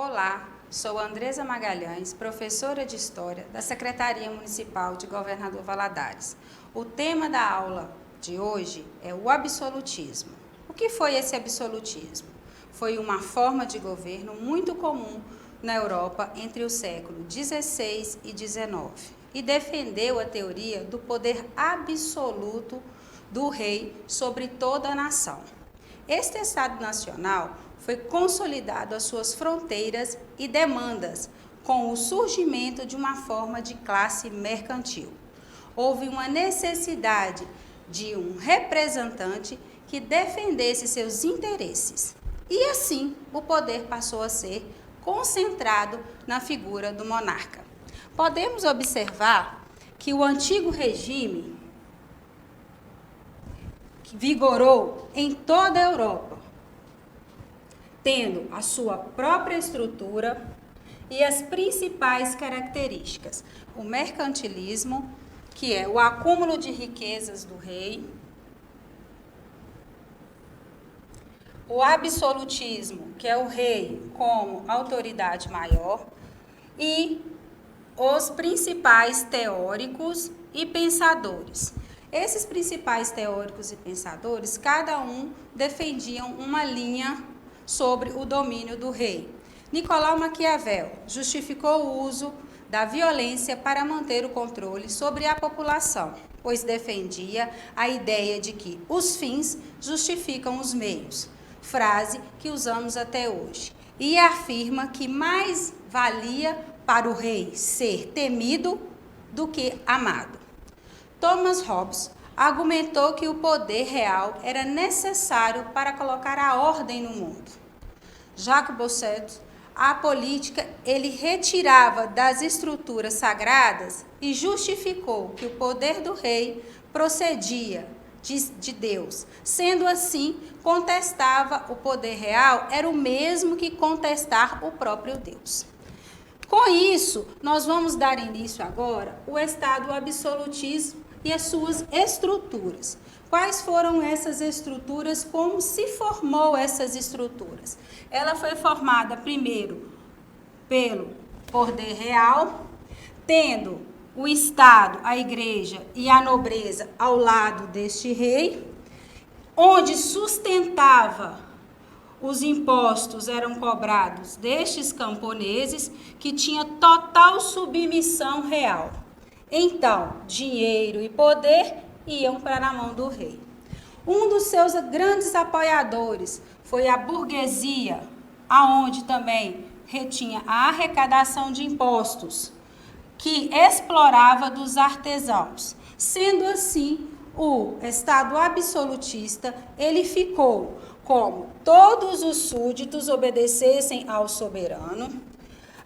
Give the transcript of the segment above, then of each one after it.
Olá, sou Andresa Magalhães, professora de História da Secretaria Municipal de Governador Valadares. O tema da aula de hoje é o absolutismo. O que foi esse absolutismo? Foi uma forma de governo muito comum na Europa entre o século XVI e XIX e defendeu a teoria do poder absoluto do rei sobre toda a nação. Este Estado Nacional foi consolidado às suas fronteiras e demandas com o surgimento de uma forma de classe mercantil. Houve uma necessidade de um representante que defendesse seus interesses. E assim, o poder passou a ser concentrado na figura do monarca. Podemos observar que o antigo regime vigorou em toda a Europa, tendo a sua própria estrutura e as principais características. O mercantilismo, que é o acúmulo de riquezas do rei, o absolutismo, que é o rei como autoridade maior, e os principais teóricos e pensadores. Esses principais teóricos e pensadores, cada um defendiam uma linha sobre o domínio do rei. Nicolau Maquiavel justificou o uso da violência para manter o controle sobre a população, pois defendia a ideia de que os fins justificam os meios, frase que usamos até hoje, e afirma que mais valia para o rei ser temido do que amado. Thomas Hobbes argumentou que o poder real era necessário para colocar a ordem no mundo. Jacques Bossuet, a política, ele retirava das estruturas sagradas e justificou que o poder do rei procedia de Deus. Sendo assim, contestava o poder real, era o mesmo que contestar o próprio Deus. Com isso, nós vamos dar início agora ao Estado absolutismo e as suas estruturas. Quais foram essas estruturas? Como se formou essas estruturas? Ela foi formada primeiro pelo poder real, tendo o Estado, a igreja e a nobreza ao lado deste rei, onde sustentava os impostos eram cobrados destes camponeses que tinha total submissão real. Então, dinheiro e poder iam para a mão do rei. Um dos seus grandes apoiadores foi a burguesia, aonde também retinha a arrecadação de impostos, que explorava dos artesãos. Sendo assim, o Estado absolutista, ele ficou como todos os súditos obedecessem ao soberano,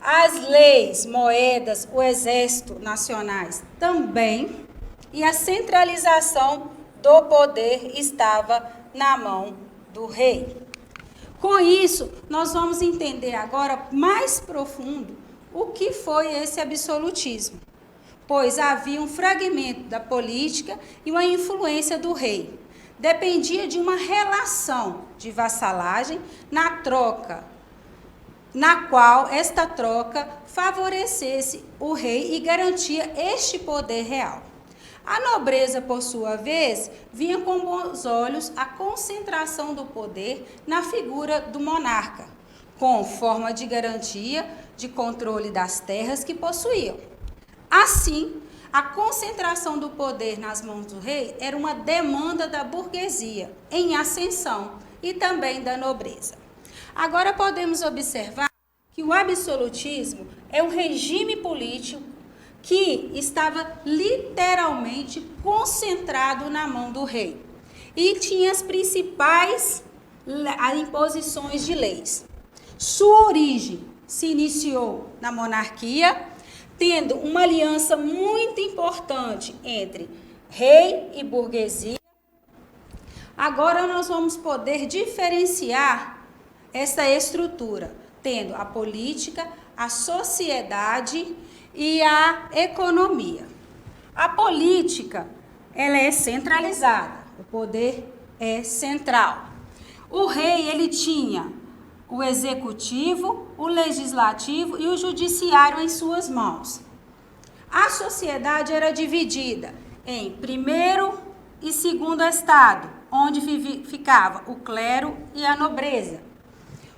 as leis, moedas, o exército nacionais também, e a centralização do poder estava na mão do rei. Com isso, nós vamos entender agora mais profundo o que foi esse absolutismo, pois havia um fragmento da política e uma influência do rei. Dependia de uma relação de vassalagem na troca, na qual esta troca favorecesse o rei e garantia este poder real. A nobreza, por sua vez, via com bons olhos a concentração do poder na figura do monarca, com forma de garantia de controle das terras que possuíam. Assim, a concentração do poder nas mãos do rei era uma demanda da burguesia em ascensão e também da nobreza. Agora podemos observar que o absolutismo é um regime político que estava literalmente concentrado na mão do rei e tinha as principais imposições de leis. Sua origem se iniciou na monarquia, tendo uma aliança muito importante entre rei e burguesia. Agora nós vamos poder diferenciar essa estrutura, tendo a política, a sociedade e a economia. A política, ela é centralizada, o poder é central. O rei, ele tinha o executivo, o legislativo e o judiciário em suas mãos. A sociedade era dividida em primeiro e segundo estado, onde ficava o clero e a nobreza.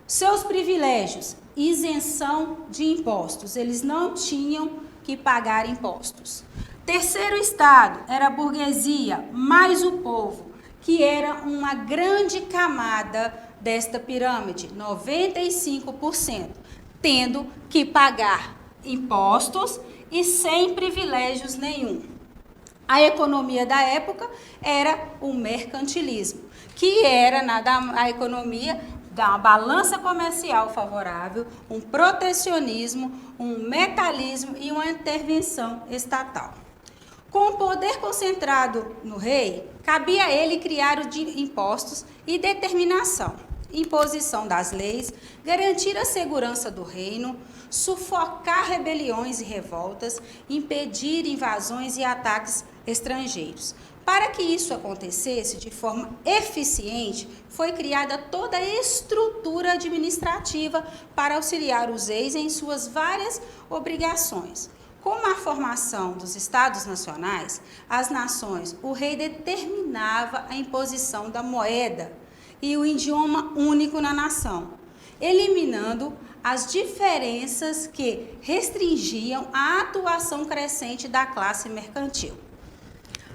Seus privilégios, isenção de impostos, eles não tinham que pagar impostos. Terceiro estado era a burguesia, mais o povo, que era uma grande camada desta pirâmide, 95%, tendo que pagar impostos e sem privilégios nenhum. A economia da época era o mercantilismo, que era a economia da balança comercial favorável, um protecionismo, um metalismo e uma intervenção estatal. Com o poder concentrado no rei, cabia a ele criar os impostos e determinação, imposição das leis, garantir a segurança do reino, sufocar rebeliões e revoltas, impedir invasões e ataques estrangeiros. Para que isso acontecesse de forma eficiente, foi criada toda a estrutura administrativa para auxiliar os reis em suas várias obrigações. Com a formação dos Estados Nacionais, as nações, o rei determinava a imposição da moeda e o idioma único na nação, eliminando as diferenças que restringiam a atuação crescente da classe mercantil.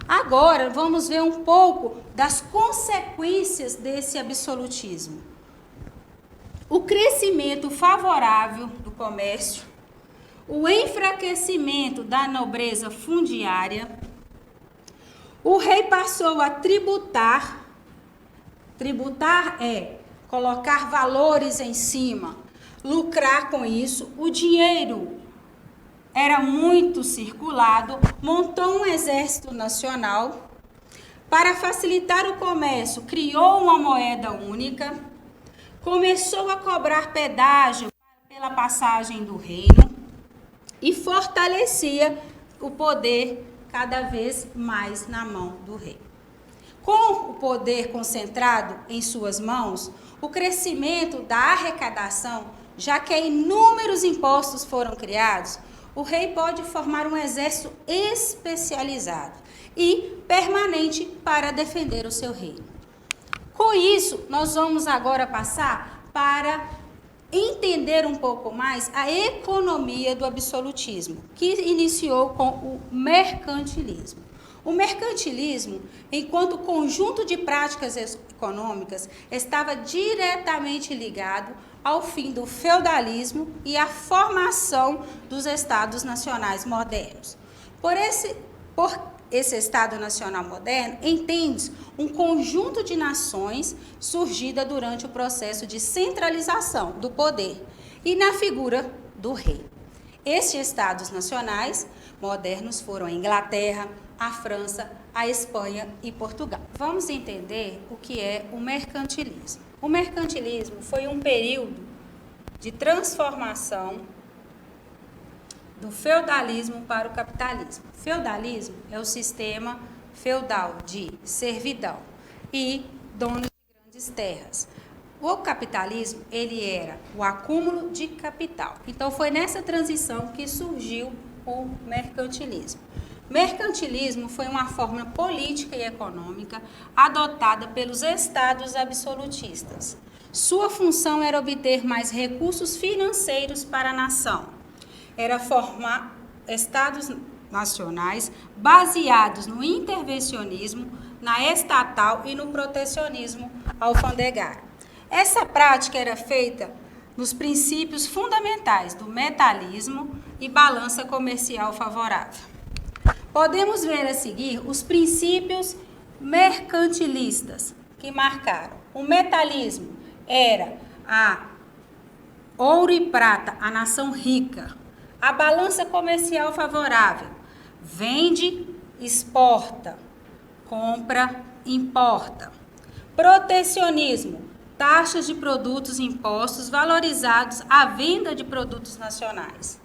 Agora, vamos ver um pouco das consequências desse absolutismo. O crescimento favorável do comércio, o enfraquecimento da nobreza fundiária, o rei passou a tributar. Tributar é colocar valores em cima, lucrar com isso. O dinheiro era muito circulado, montou um exército nacional. Para facilitar o comércio, criou uma moeda única, começou a cobrar pedágio pela passagem do reino e fortalecia o poder cada vez mais na mão do rei. Com o poder concentrado em suas mãos, o crescimento da arrecadação, já que inúmeros impostos foram criados, o rei pode formar um exército especializado e permanente para defender o seu reino. Com isso, nós vamos agora passar para entender um pouco mais a economia do absolutismo, que iniciou com o mercantilismo. O mercantilismo, enquanto conjunto de práticas econômicas, estava diretamente ligado ao fim do feudalismo e à formação dos estados nacionais modernos. Por esse Estado Nacional moderno, entende-se um conjunto de nações surgida durante o processo de centralização do poder e na figura do rei. Estes Estados nacionais modernos foram a Inglaterra, a França, a Espanha e Portugal. Vamos entender o que é o mercantilismo. O mercantilismo foi um período de transformação do feudalismo para o capitalismo. Feudalismo é o sistema feudal de servidão e donos de grandes terras. O capitalismo, ele era o acúmulo de capital. Então, foi nessa transição que surgiu o mercantilismo. Mercantilismo foi uma forma política e econômica adotada pelos estados absolutistas. Sua função era obter mais recursos financeiros para a nação. Era formar estados nacionais baseados no intervencionismo, na estatal e no protecionismo alfandegário. Essa prática era feita nos princípios fundamentais do metalismo e balança comercial favorável. Podemos ver a seguir os princípios mercantilistas que marcaram. O metalismo era a ouro e prata, a nação rica. A balança comercial favorável, vende, exporta, compra, importa. Protecionismo, taxas de produtos e impostos valorizados à venda de produtos nacionais.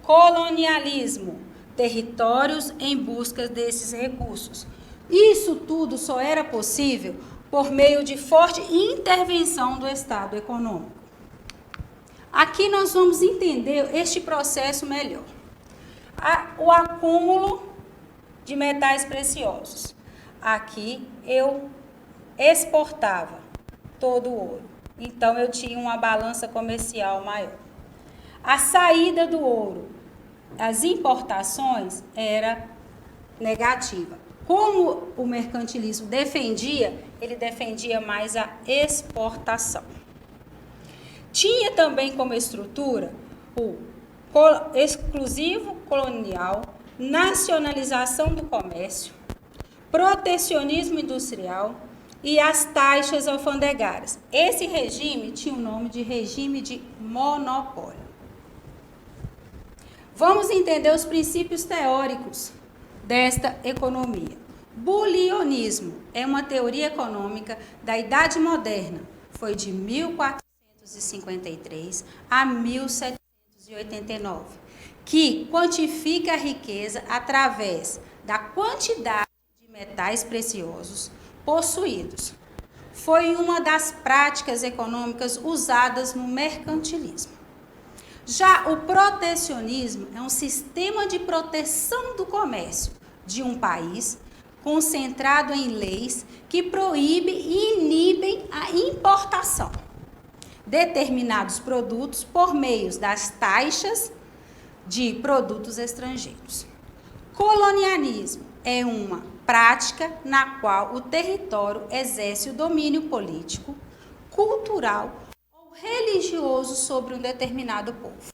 Colonialismo, territórios em busca desses recursos. Isso tudo só era possível por meio de forte intervenção do Estado econômico. Aqui nós vamos entender este processo melhor. O acúmulo de metais preciosos. Aqui eu exportava todo o ouro. Então, eu tinha uma balança comercial maior. A saída do ouro, as importações, era negativa. Como o mercantilismo defendia, ele defendia mais a exportação. Tinha também como estrutura o exclusivo colonial, nacionalização do comércio, protecionismo industrial e as taxas alfandegárias. Esse regime tinha o nome de regime de monopólio. Vamos entender os princípios teóricos desta economia. Bulionismo é uma teoria econômica da Idade Moderna. Foi de 1453 a 1789, que quantifica a riqueza através da quantidade de metais preciosos possuídos. Foi uma das práticas econômicas usadas no mercantilismo. Já o protecionismo é um sistema de proteção do comércio de um país concentrado em leis que proíbem e inibem a importação de determinados produtos por meio das taxas de produtos estrangeiros. Colonialismo é uma prática na qual o território exerce o domínio político, cultural ou religioso sobre um determinado povo.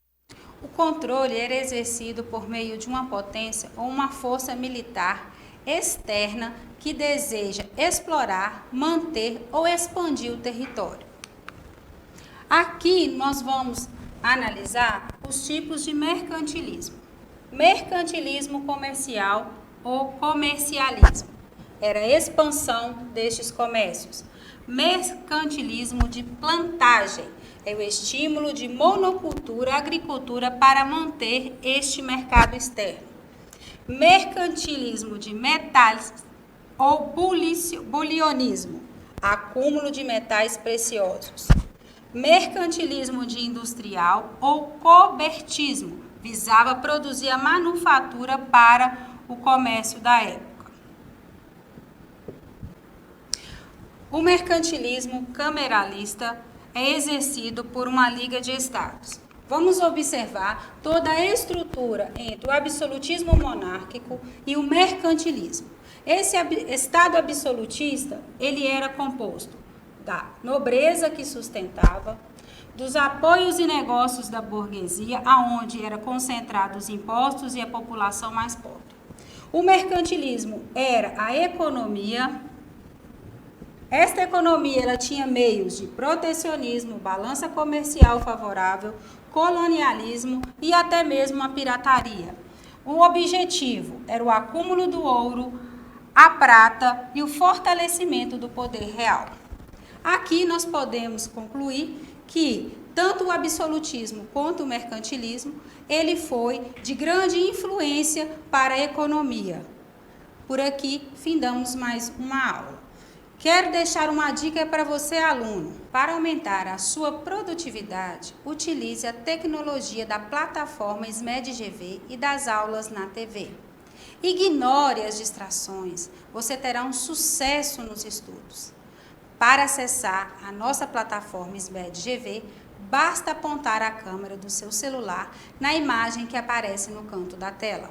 O controle era exercido por meio de uma potência ou uma força militar externa que deseja explorar, manter ou expandir o território. Aqui nós vamos analisar os tipos de mercantilismo. Mercantilismo comercial ou comercialismo. Era a expansão destes comércios. Mercantilismo de plantagem. É o estímulo de monocultura, agricultura para manter este mercado externo. Mercantilismo de metais ou bulionismo. Acúmulo de metais preciosos. Mercantilismo de industrial ou cobertismo. Visava produzir a manufatura para o comércio da época. O mercantilismo cameralista é exercido por uma liga de estados. Vamos observar toda a estrutura entre o absolutismo monárquico e o mercantilismo. Esse estado absolutista, ele era composto da nobreza que sustentava, dos apoios e negócios da burguesia, aonde eram concentrados os impostos e a população mais pobre. O mercantilismo era a economia. Esta economia ela tinha meios de protecionismo, balança comercial favorável, colonialismo e até mesmo a pirataria. O objetivo era o acúmulo do ouro, a prata e o fortalecimento do poder real. Aqui nós podemos concluir que tanto o absolutismo quanto o mercantilismo, ele foi de grande influência para a economia. Por aqui, findamos mais uma aula. Quero deixar uma dica para você, aluno. Para aumentar a sua produtividade, utilize a tecnologia da plataforma SMED-GV e das aulas na TV. Ignore as distrações, você terá um sucesso nos estudos. Para acessar a nossa plataforma SMED-GV, basta apontar a câmera do seu celular na imagem que aparece no canto da tela.